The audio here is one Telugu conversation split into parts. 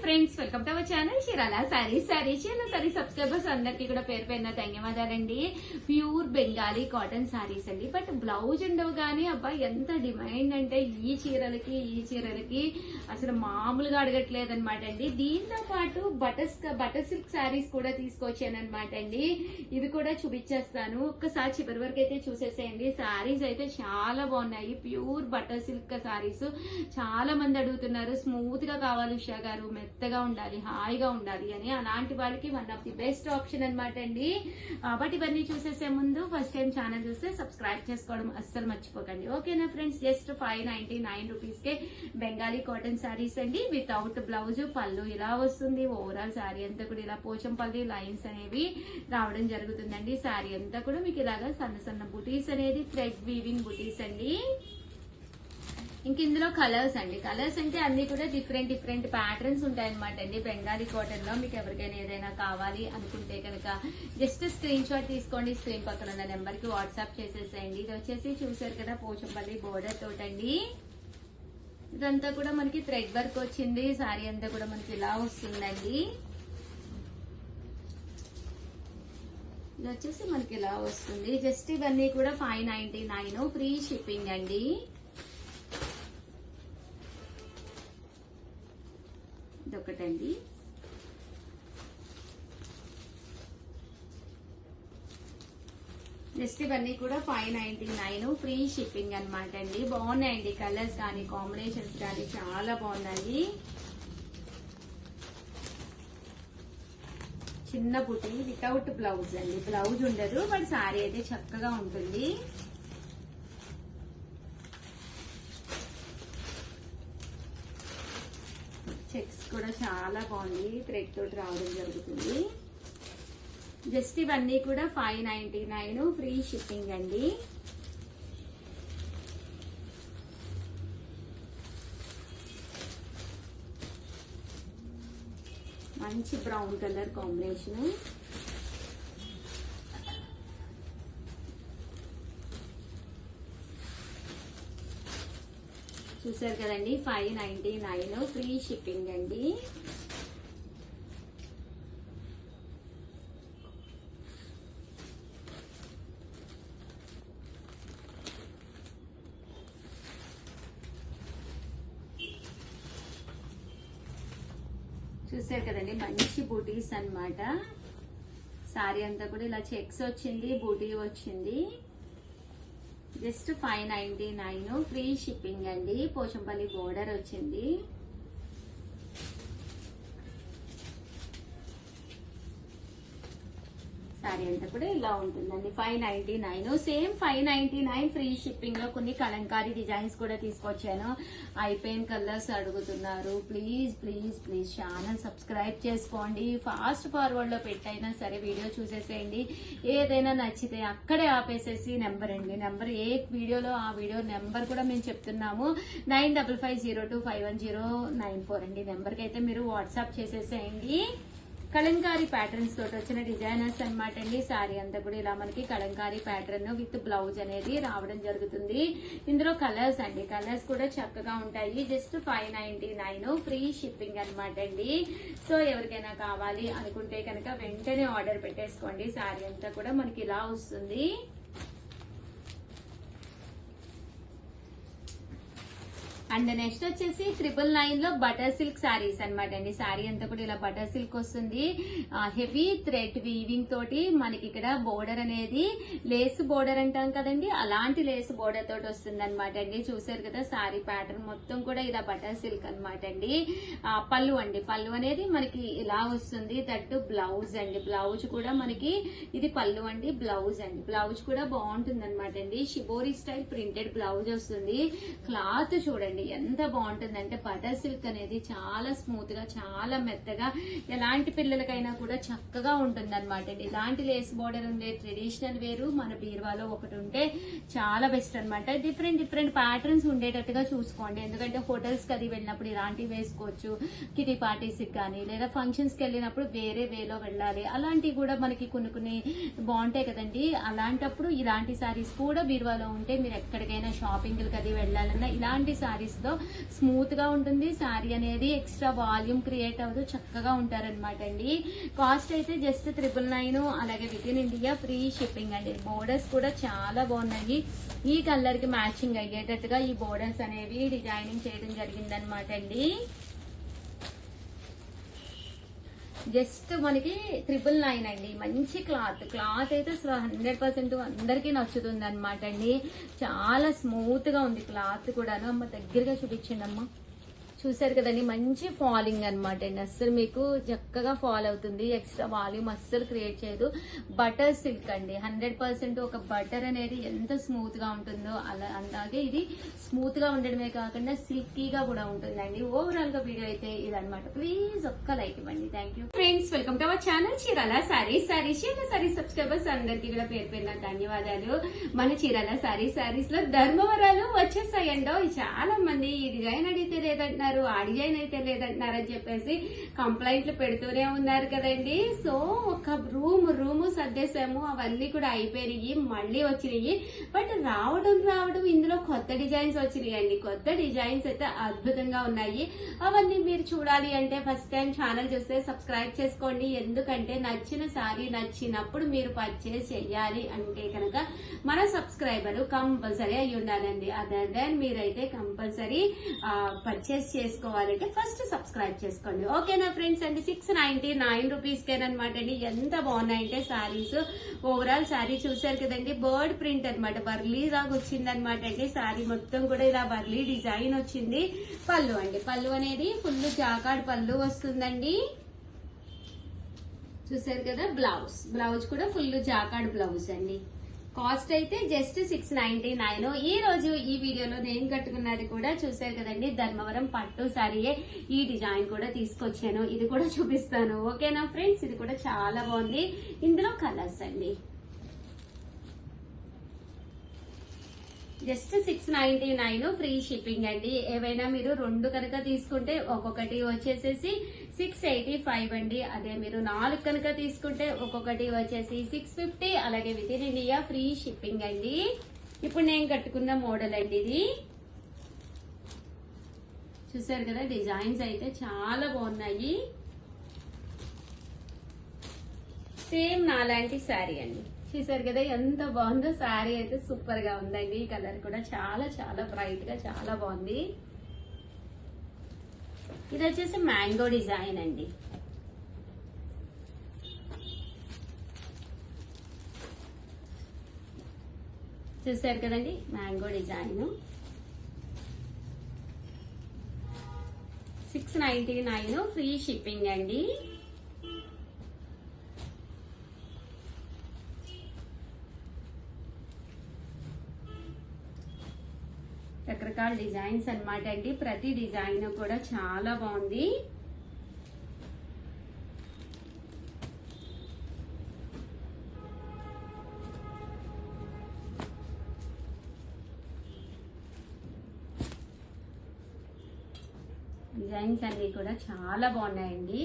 Friends, welcome to our channel Chirala saris. Sorry subscribers అందరికి కూడా పేరు పేరున ధన్యవాదాలండి. ప్యూర్ బెంగాలీ కాటన్ సారీస్ అండి. బట్ బ్లౌజ్ ఉండవు కానీ అబ్బా ఎంత డిమాండ్ అంటే ఈ చీరలకి అసలు మామూలుగా అడగట్లేదు అనమాట అండి. దీంతో పాటు బటర్ సిల్క్ సారీస్ కూడా తీసుకొచ్చాను అనమాట అండి. ఇది కూడా చూపించేస్తాను. ఒక్కసారి చివరి వరకు అయితే చూసేసేయండి. సారీస్ అయితే చాలా బాగున్నాయి. ప్యూర్ బటర్ సిల్క్ సారీస్ చాలా మంది అడుగుతున్నారు. స్మూత్ గా కావాలి ఉషా గారు, మెత్తగా ఉండాలి, హాయిగా ఉండాలి అని. అలాంటి వాళ్ళకి one of the best option అనమాట అండి. బట్ ఇవన్నీ చూసేసే ముందు ఫస్ట్ టైం ఛానల్ చూస్తే సబ్స్క్రైబ్ చేసుకోవడం అస్సలు మర్చిపోకండి. ఓకేనా ఫ్రెండ్స్, జస్ట్ 599 రూపీస్ కే బెంగాలీ కాటన్ సారీస్ అండి. వితౌట్ బ్లౌజ్, పళ్ళు ఇలా వస్తుంది. ఓవరాల్ సారీ అంతా కూడా ఇలా పోచంపల్లి లైన్స్ అనేవి రావడం జరుగుతుందండి. సారీ అంతా కూడా మీకు ఇలాగా సన్న సన్న బుటీస్ అనేది థ్రెడ్ వీవింగ్ బుటీస్ అండి. ఇంక ఇందులో కలర్స్ అండి. కలర్స్ అంటే అన్ని కూడా డిఫరెంట్ ప్యాటర్న్స్ ఉంటాయన్నమాట అండి. బెంగాలీ కాటన్ లో మీకు ఎవరికైనా ఏదైనా కావాలి అనుకుంటే కనుక జస్ట్ స్క్రీన్ షాట్ తీసుకోండి. స్క్రీన్ పక్కన ఉన్న నెంబర్ కి వాట్సాప్ చేసేసేయండి. ఇది వచ్చేసి చూసారు కదా పోచంపల్లి బోర్డర్ తోటండి. ఇదంతా కూడా మనకి థ్రెడ్ వర్క్ వచ్చింది. సారీ అంతా కూడా మనకి ఇలా వస్తుందండి. ఇది వచ్చేసి మనకి ఇలా వస్తుంది. జస్ట్ ఇవన్నీ కూడా 599 ఫ్రీ షిప్పింగ్ అండి. ఇదొకటండి. జస్ట్ ఇవన్నీ కూడా 599 ఫ్రీ షిప్పింగ్ అనమాట అండి. బాగున్నాయండి కలర్స్ కానీ కాంబినేషన్స్ కానీ చాలా బాగున్నాయి. చిన్న బుటీ వితౌట్ బ్లౌజ్ అండి. బ్లౌజ్ ఉండదు బట్ సారీ అయితే చక్కగా ఉంటుంది. చెక్స్ కూడా చాలా బాగుంది. థ్రెడ్ తోటి రావడం జరుగుతుంది. జస్ట్ ఇవన్నీ కూడా 599 ఫ్రీ షిప్పింగ్ అండి. మంచి బ్రౌన్ కలర్ కాంబినేషన్. చూసారు కదండి, 599 ఫ్రీ షిప్పింగ్ అండి. చూసారు కదండి, మంచి బూటీస్ అన్నమాట. సారీ అంతా కూడా ఇలా చెక్స్ వచ్చింది, బూటీ వచ్చింది. జస్ట్ 599 ఫ్రీ షిప్పింగ్ అండి. పోచంపల్లి బోర్డర్ వచ్చింది. సారీ అంతా కూడా ఇలా ఉంటుందండి. 599 సేమ్ 599 ఫ్రీ షిప్పింగ్ లో కొన్ని కలంకారీ డిజైన్స్ కూడా తీసుకొచ్చాను. అయిపోయిన కలర్స్ అడుగుతున్నారు. ప్లీజ్ ఛానల్ సబ్స్క్రైబ్ చేసుకోండి. ఫాస్ట్ ఫార్వర్డ్ లో పెట్టైనా సరే వీడియో చూసేసేయండి. ఏదైనా నచ్చితే అక్కడే ఆపేసేసి నెంబర్ అండి. నెంబర్ ఏ వీడియోలో ఆ వీడియో నెంబర్ కూడా మేము చెప్తున్నాము. 9550210994 అండి. నెంబర్కి అయితే మీరు వాట్సాప్ చేసేసేయండి. కలంకారీ ప్యాటర్న్స్ తోటి వచ్చిన డిజైనర్స్ అనమాట అండి. సారీ అంతా కూడా ఇలా మనకి కలంకారీ ప్యాటర్న్ విత్ బ్లౌజ్ అనేది రావడం జరుగుతుంది. ఇందులో కలర్స్ అండి. కలర్స్ కూడా చక్కగా ఉంటాయి. జస్ట్ 599 ఫ్రీ షిప్పింగ్ అనమాట అండి. సో ఎవరికైనా కావాలి అనుకుంటే కనుక వెంటనే ఆర్డర్ పెట్టేసుకోండి. సారీ అంతా కూడా మనకి ఇలా వస్తుంది. అండ్ నెక్స్ట్ వచ్చేసి 999 లో బటర్ సిల్క్ సారీస్ అనమాట అండి. సారీ అంతా కూడా ఇలా బటర్ సిల్క్ వస్తుంది. హెవీ థ్రెడ్ వీవింగ్ తోటి మనకి ఇక్కడ బోర్డర్ అనేది లేస్ బోర్డర్ అంటాం కదండి, అలాంటి లేస్ బోర్డర్ తోటి వస్తుంది అనమాట అండి. చూసారు కదా, సారీ ప్యాటర్న్ మొత్తం కూడా ఇలా బటర్ సిల్క్ అనమాట అండి. పళ్ళు అండి, పళ్ళు అనేది మనకి ఇలా వస్తుంది. దట్టు బ్లౌజ్ అండి. బ్లౌజ్ కూడా మనకి ఇది పళ్ళు అండి, బ్లౌజ్ అండి. బ్లౌజ్ కూడా బాగుంటుంది అనమాట అండి. షిబోరి స్టైల్ ప్రింటెడ్ బ్లౌజ్ వస్తుంది. క్లాత్ చూడండి ఎంత బాగుంటుందంటే బటర్ సిల్క్ అనేది చాలా స్మూత్ గా, చాలా మెత్తగా, ఎలాంటి పిల్లలకైనా కూడా చక్కగా ఉంటుంది అనమాట. ఇలాంటి లేస్ బోర్డర్ ఉండే ట్రెడిషనల్ వేరు మన బీరువాలో ఒకటి ఉంటే చాలా బెస్ట్ అనమాట. డిఫరెంట్ ప్యాటర్న్స్ ఉండేటట్టుగా చూసుకోండి. ఎందుకంటే హోటల్స్ కి అది వెళ్ళినప్పుడు ఇలాంటివి వేసుకోవచ్చు. కిటీ పార్టీస్ కానీ లేదా ఫంక్షన్స్ కి వెళ్ళినప్పుడు వేరే వేలో వెళ్ళాలి. అలాంటివి కూడా మనకి కొన్ని బాగుంటాయి కదండి. అలాంటప్పుడు ఇలాంటి సారీస్ కూడా బీరువాలో ఉంటే మీరు ఎక్కడికైనా షాపింగ్ కి అది వెళ్ళాలన్నా ఇలాంటి సారీస్ వస్తుందో స్మూత్ గా ఉంటుంది. శారీ అనేది ఎక్స్ట్రా వాల్యూమ్ క్రియేట్ అవ్వదు, చక్కగా ఉంటారనమాట అండి. కాస్ట్ అయితే జస్ట్ 999. అలాగే with in India free shipping అండి. బోర్డర్స్ కూడా చాలా బాగున్నాయి. ఈ కలర్ కి మ్యాచింగ్ అయ్యేటట్టుగా ఈ బోర్డర్స్ అనేవి డిజైనింగ్ చేయడం జరిగిందనమాట అండి. జస్ట్ మనకి 999 అండి. మంచి క్లాత్ అయితే అసలు 100% అందరికీ నచ్చుతుంది అనమాట అండి. చాలా స్మూత్ గా ఉంది క్లాత్ కూడాను. అమ్మ దగ్గరగా చూపించండి అమ్మ. చూసారు కదండి, మంచి ఫాలింగ్ అనమాట అండి. అస్సలు మీకు చక్కగా ఫాల్ అవుతుంది. ఎక్స్ట్రా వాల్యూమ్ అస్సలు క్రియేట్ చేయదు. బటర్ సిల్క్ అండి. 100% ఒక బటర్ అనేది ఎంత స్మూత్ గా ఉంటుందో అలాగే ఇది స్మూత్ గా ఉండడమే కాకుండా సిల్కీగా కూడా ఉంటుందండి. ఓవరాల్ గా వీడియో అయితే ఇదనమాట. ప్లీజ్ ఒక్క లైక్ ఇవ్వండి. Thank you friends. Welcome to our channel Chirala saris. Subscribers అందరికీ కూడా పేరు పేరున ధన్యవాదాలు. మన చీరాల సారీస్ లో ధర్మవరాలు వచ్చేసాయండో. చాలా మంది ఈ డిజైన్ అడిగితే లేదంటున్నారు, ఆ డిజైన్ అయితే లేదంటున్నారని చెప్పేసి కంప్లైంట్లు పెడుతూనే ఉన్నారు కదండి. సో ఒక రూమ్ సర్దేశాము, అవన్నీ కూడా అయిపోయినాయి, మళ్ళీ వచ్చినాయి. బట్ రావడం ఇందులో కొత్త డిజైన్స్ వచ్చినాయండి. కొత్త డిజైన్స్ అయితే అద్భుతంగా ఉన్నాయి. అవన్నీ మీరు చూడాలి అంటే ఫస్ట్ టైం ఛానల్ చూస్తే సబ్స్క్రైబ్ చేసుకోండి. ఎందుకంటే నచ్చిన సారీ నచ్చినప్పుడు మీరు పర్చేస్ చెయ్యాలి అంటే కనుక మన సబ్స్క్రైబర్ కంపల్సరీ అయి ఉండాలండి. అదర్ దాన్ మీరైతే కంపల్సరీ పర్చేస్ చేసుకోవాలంటే ఫస్ట్ సబ్స్క్రైబ్ చేసుకోండి. ఓకేనా ఫ్రెండ్స్ అండి. 699 రూపీస్కేనమాట అండి. ఎంత బాగున్నాయంటే సారీస్. ఓవరాల్ సారీ చూసారు కదండి, బర్డ్ ప్రింట్ అనమాట, వర్లీ లాగా వచ్చింది అనమాట అండి. సారీ మొత్తం కూడా ఇలా వర్లీ డిజైన్ వచ్చింది. పళ్ళు అండి, పళ్ళు అనేది ఫుల్ జాకాడ్ పళ్ళు వస్తుందండి. చూసారు కదా, బ్లౌజ్ కూడా ఫుల్ జాకాడ్ బ్లౌజ్ అండి. కాస్ట్ అయితే జస్ట్ 699. ఈ రోజు ఈ వీడియోలో నేను కట్టుకున్నది కూడా చూసారు కదండి, ధర్మవరం పట్టు సారీయే. ఈ డిజైన్ కూడా తీసుకొచ్చాను, ఇది కూడా చూపిస్తాను. ఓకేనా ఫ్రెండ్స్. ఇది కూడా చాలా బాగుంది. ఇందులో కలర్స్ అండి. జస్ట్ 699 ఫ్రీ షిప్పింగ్ అండి. ఏవైనా మీరు 2 కనుక తీసుకుంటే ఒక్కొక్కటి వచ్చేసేసి 685 అండి. అదే మీరు 4 కనుక తీసుకుంటే ఒక్కొక్కటి వచ్చేసి 650. అలాగే with in India free shipping అండి. ఇప్పుడు నేను కట్టుకున్న మోడల్ అండి ఇది. చూసారు కదా, డిజైన్స్ అయితే చాలా బాగున్నాయి. సేమ్ నాలాంటి శారీ అండి. చూసారు కదా ఎంత బాగుందో. శారీ అయితే సూపర్ గా ఉందండి. ఈ కలర్ కూడా చాలా చాలా బ్రైట్ గా చాలా బాగుంది. ఇది వచ్చేసి మ్యాంగో డిజైన్ అండి. చూసారు కదండి, మ్యాంగో డిజైన్. 699 ఫ్రీ షిప్పింగ్ అండి. రకరకాల డిజైన్స్ అన్నమాట అండి. ప్రతి డిజైన్ కూడా చాలా బాగుంది. డిజైన్స్ అన్ని కూడా చాలా బాగున్నాయండి.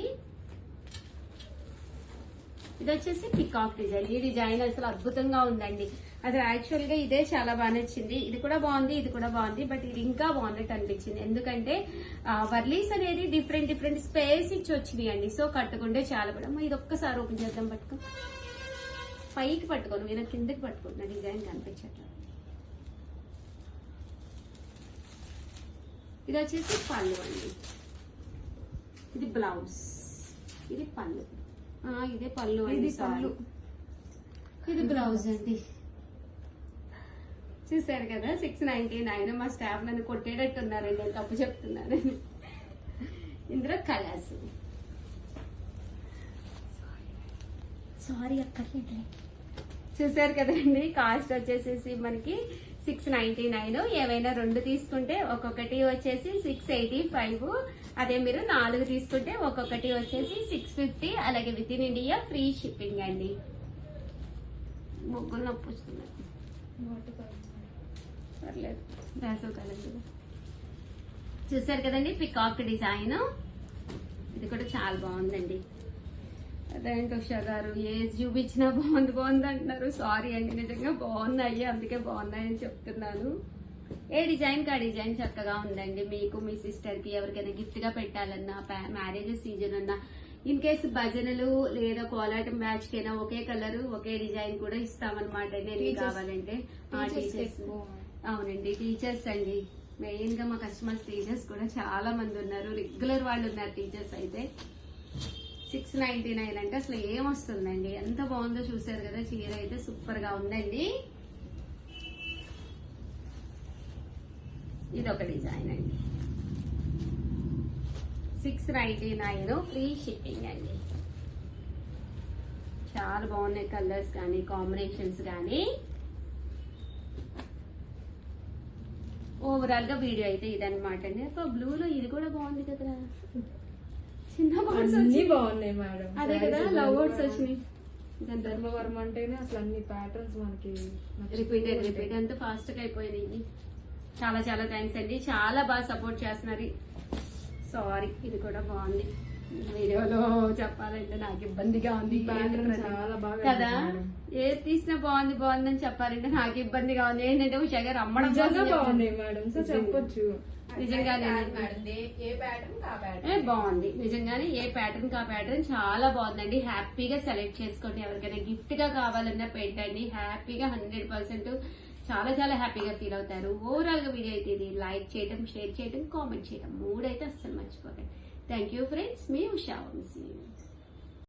ఇది వచ్చేసి పికాక్ డిజైన్. ఈ డిజైన్ అసలు అద్భుతంగా ఉందండి. అసలు యాక్చువల్ గా ఇదే చాలా బాగా నచ్చింది. ఇది కూడా బాగుంది, ఇది కూడా బాగుంది. బట్ ఇది ఇంకా బాగున్నట్టు అనిపించింది. ఎందుకంటే వర్లీస్ అనేది డిఫరెంట్ స్పేస్ ఇచ్చి వచ్చినాయి అండి. సో కట్టుకుంటే చాలా బాగా. ఇది ఒక్కసారి ఓపెన్ చేద్దాం. పట్టుకో, పైకి పట్టుకోను, మీరు కిందకి పట్టుకుంటున్నా. డిజైన్ కనిపించట్లేదు. ఇది వచ్చేసి పళ్ళు అండి. ఇది బ్లౌజ్, ఇది పళ్ళు. ఇదే పళ్ళు అండి. ఇది బ్లౌజ్ అండి. చూసారు కదా, 699. మా స్టాఫ్ నన్ను కొట్టేటట్టున్నారండి, తప్పు చెప్తున్నాను. ఇందులో కలర్స్. సారీ అక్కర్లేదు. చూసారు కదండి, కాస్ట్ వచ్చేసేసి మనకి 699. ఏవైనా 2 తీసుకుంటే ఒక్కొక్కటి వచ్చేసి 685. అదే మీరు 4 తీసుకుంటే ఒక్కొక్కటి వచ్చేసి 650. అలాగే with in India free shipping అండి. ముగ్గులు నొప్పి వస్తున్నాయి, పర్లేదు. చూసారు కదండి, పికాక్ డిజైన్. ఇది కూడా చాలా బాగుందండి. అదేంటి ఉషా గారు ఏది చూపించినా బాగుంది అంటున్నారు. సారీ అండి, నిజంగా బాగున్నాయి, అందుకే బాగున్నాయని చెప్తున్నాను. ఏ డిజైన్ కా డిజైన్ చక్కగా ఉందండి. మీకు మీ సిస్టర్ కి ఎవరికైనా గిఫ్ట్ గా పెట్టాలన్నా, మ్యారేజ్ సీజన్ అన్నా, ఇన్ కేసు భజనలు లేదా కోలాటం మ్యాచ్ కైనా ఒకే కలర్ ఒకే డిజైన్ కూడా ఇస్తామన్నమాట. నేను కావాలంటే టీచర్స్, అవునండి టీచర్స్ అండి. మెయిన్ గా మా కస్టమర్స్ టీచర్స్ కూడా చాలా మంది ఉన్నారు, రెగ్యులర్ వాళ్ళు ఉన్నారు టీచర్స్ అయితే. 699 అంటే అసలు ఏమొస్తుందండి, ఎంత బాగుందో చూసారు కదా. చీర అయితే సూపర్ గా ఉందండి. ఇదొక డిజైన్ అండి, 699 ఫ్రీ షిప్పింగ్ అండి. చాలా బాగున్నాయి కలర్స్ కానీ కాంబినేషన్స్ కానీ. ఓవరాల్ గా వీడియో అయితే ఇదన్నమాట అండి. బ్లూలో ఇది కూడా బాగుంది కదా, చిన్న బర్డ్స్ అన్ని బాగున్నాయి మేడం. అదే కదా లవ్ బర్డ్స్ వచ్చినాయి. ధర్మవరం అంటేనే అసలు అన్ని ప్యాటర్న్స్ మనకి రిపీట్ అంతా ఫాస్ట్ గా అయిపోయింది. చాలా చాలా థ్యాంక్స్ అండి, చాలా బాగా సపోర్ట్ చేస్తున్నారు. సారీ ఇది కూడా బాగుంది, వీడియోలో చెప్పాలంటే నాకు ఇబ్బందిగా ఉంది చాలా బాగా కదా. ఏది తీసినా బాగుంది బాగుందని చెప్పాలంటే నాకు ఇబ్బందిగా ఉంది. ఏంటంటే ఉషా గారు అమ్మడం బాగున్నాయి మేడం, సో చెప్పొచ్చు. నిజంగానే బాగుంది, నిజంగానే ఏ ప్యాటర్న్ కా ప్యాటర్న్ చాలా బాగుందండి. హ్యాపీగా సెలెక్ట్ చేసుకోండి, ఎవరికైనా గిఫ్ట్ గా కావాలన్నా పెట్టండి. హ్యాపీగా 100% చాలా చాలా హ్యాపీగా ఫీల్ అవుతారు. ఓవరాల్ గా వీడియో అయితే ఇది లైక్ చేయడం, షేర్ చేయడం, కామెంట్ చేయడం 3 అయితే అస్సలు మర్చిపోకండి. థ్యాంక్ యూ ఫ్రెండ్స్, మీ ఉషా వంశీ.